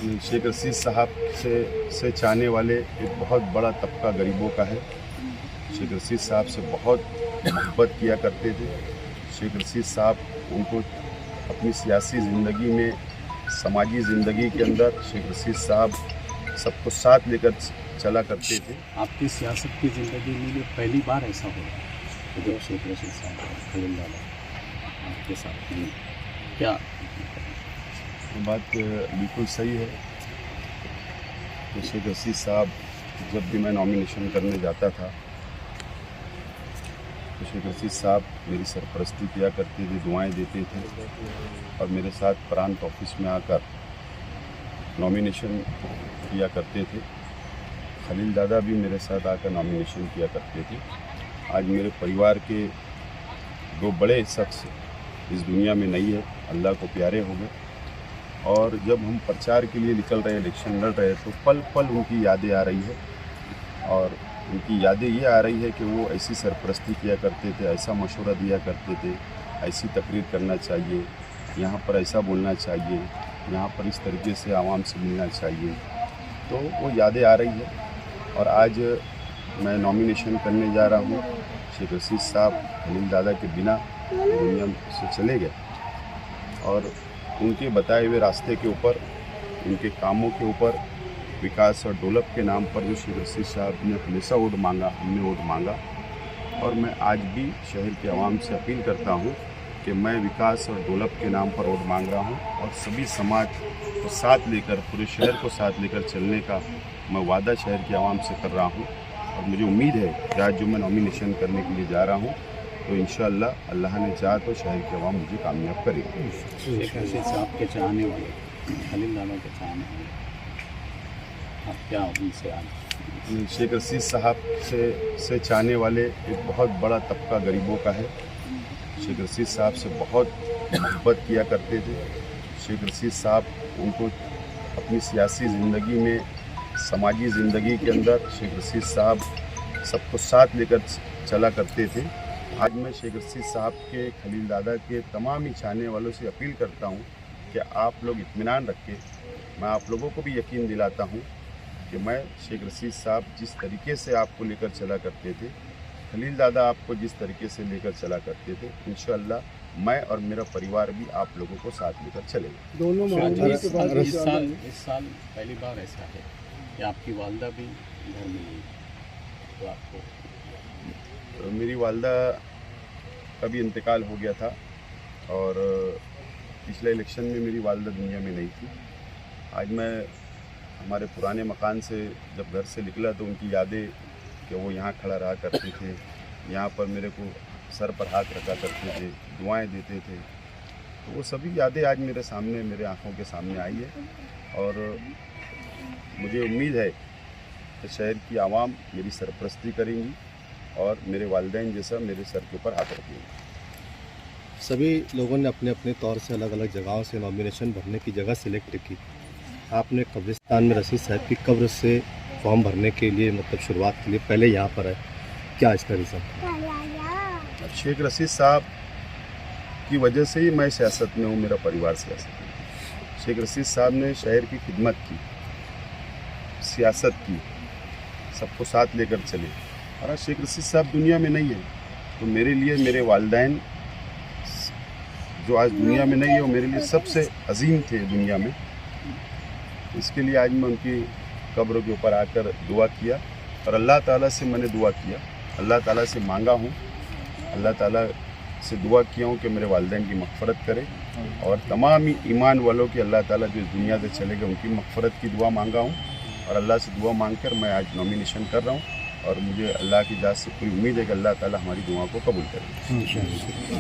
शेख रशीद साहब से चाहने वाले एक बहुत बड़ा तबका गरीबों का है। शेख रशीद साहब से बहुत मोहब्बत किया करते थे। शेख रशीद साहब उनको अपनी सियासी ज़िंदगी में, समाजी ज़िंदगी के अंदर शेख रशीद साहब सबको साथ लेकर चला करते थे। आपकी सियासत की ज़िंदगी में ये पहली बार ऐसा हो रहा है जो शेख रशीद साहब खलील लाला आपके साथ में क्या बात बिल्कुल सही है। तो शेख रशीद साहब जब भी मैं नॉमिनेशन करने जाता था तो शेख रशीद साहब मेरी सरपरस्ती किया करते थे, दुआएं देते थे और मेरे साथ प्रांत ऑफिस में आकर नॉमिनेशन किया करते थे। खलील दादा भी मेरे साथ आकर नॉमिनेशन किया करते थे। आज मेरे परिवार के दो बड़े शख्स इस दुनिया में नहीं है, अल्लाह को प्यारे हो गए। और जब हम प्रचार के लिए निकल रहे, इलेक्शन लड़ रहे, तो पल पल उनकी यादें आ रही है। और उनकी यादें ये आ रही है कि वो ऐसी सरपरस्ती किया करते थे, ऐसा मशवरा दिया करते थे, ऐसी तकरीर करना चाहिए, यहाँ पर ऐसा बोलना चाहिए, यहाँ पर इस तरीके से आवाम से मिलना चाहिए। तो वो यादें आ रही है। और आज मैं नॉमिनेशन करने जा रहा हूँ। शेख रशीद साहब खलील दादा के बिना दुनिया से चले गए और उनके बताए हुए रास्ते के ऊपर, उनके कामों के ऊपर, विकास और डेवलप के नाम पर जो शेख रशीद साहब ने हमेशा वोट मांगा, हमने वोट मांगा। और मैं आज भी शहर के आवाम से अपील करता हूँ कि मैं विकास और डेवलप के नाम पर वोट मांग रहा हूँ और सभी समाज को साथ लेकर, पूरे शहर को साथ लेकर चलने का मैं वादा शहर के आवाम से कर रहा हूँ। और मुझे उम्मीद है कि आज जो मैं नॉमिनेशन करने के लिए जा रहा हूँ तो इंशाअल्लाह अल्लाह ने चाहा तो शहर के अवाम मुझे कामयाब करेगी। शेख रशीद साहब के चाहने वाले, खलील लाला के चाहने वाले, आप क्या उनसे आज शेख रशीद साहब से चाहने वाले एक बहुत बड़ा तबका गरीबों का है। शेख रशीद साहब से बहुत मोहब्बत किया करते थे। शेख रशीद साहब उनको अपनी सियासी ज़िंदगी में, समाजी ज़िंदगी के अंदर शेख रशीद साहब सबको साथ लेकर चला करते थे। आज मैं शेख रशीद साहब के, खलील दादा के तमाम ही चाहने वालों से अपील करता हूं कि आप लोग इत्मीनान रखें। मैं आप लोगों को भी यकीन दिलाता हूं कि मैं शेख रशीद साहब जिस तरीके से आपको लेकर चला करते थे, खलील दादा आपको जिस तरीके से लेकर चला करते थे, इंशाअल्लाह मैं और मेरा परिवार भी आप लोगों को साथ लेकर चलेंगे। दोनों इस साल पहली बार ऐसा है कि आपकी वालदा भी घर में नहीं, तो आपको मेरी वालदा का भी इंतकाल हो गया था और पिछले इलेक्शन में मेरी वालदा दुनिया में नहीं थी। आज मैं हमारे पुराने मकान से जब घर से निकला तो उनकी यादें कि वो यहाँ खड़ा रहा करते थे, यहाँ पर मेरे को सर पर हाथ रखा करते थे, दुआएं देते थे। तो वो सभी यादें आज मेरे सामने, मेरे आँखों के सामने आई है। और मुझे उम्मीद है कि शहर की आवाम मेरी सरपरस्ती करेंगी और मेरे वालिदैन जैसा मेरे सर के ऊपर हाथ रखेंगे। सभी लोगों ने अपने अपने तौर से अलग अलग जगहों से नॉमिनेशन भरने की जगह सिलेक्ट की। आपने कब्रिस्तान में रशीद साहब की कब्र से फॉर्म भरने के लिए, मतलब शुरुआत के लिए पहले यहाँ पर है, क्या इसका रीज़न? शेख रशीद साहब की वजह से ही मैं सियासत में हूँ, मेरा परिवार सियासत में। शेख रशीद साहब ने शहर की खिदमत की, सियासत की, सबको साथ लेकर चले। और आज शेख रशीद साहब दुनिया में नहीं है तो मेरे लिए, मेरे वालिदैन जो आज दुनिया में नहीं है, वो मेरे लिए सबसे अजीम थे दुनिया में। इसके लिए आज मैं उनकी कब्र के ऊपर आकर दुआ किया और अल्लाह ताला से मैंने दुआ किया, अल्लाह ताला से मांगा हूँ, अल्लाह ताला से दुआ किया हूँ कि मेरे वालिदैन की मग़फ़रत करे और तमाम ही ईमान वालों की अल्लाह ताला जो इस दुनिया से चले गए उनकी मग़फ़रत की दुआ मांगा हूँ। और अल्लाह से दुआ मांगकर मैं आज नॉमिनेशन कर रहा हूँ और मुझे अल्लाह की जात से पूरी उम्मीद है कि अल्लाह ताला हमारी दुआ को कबूल करे।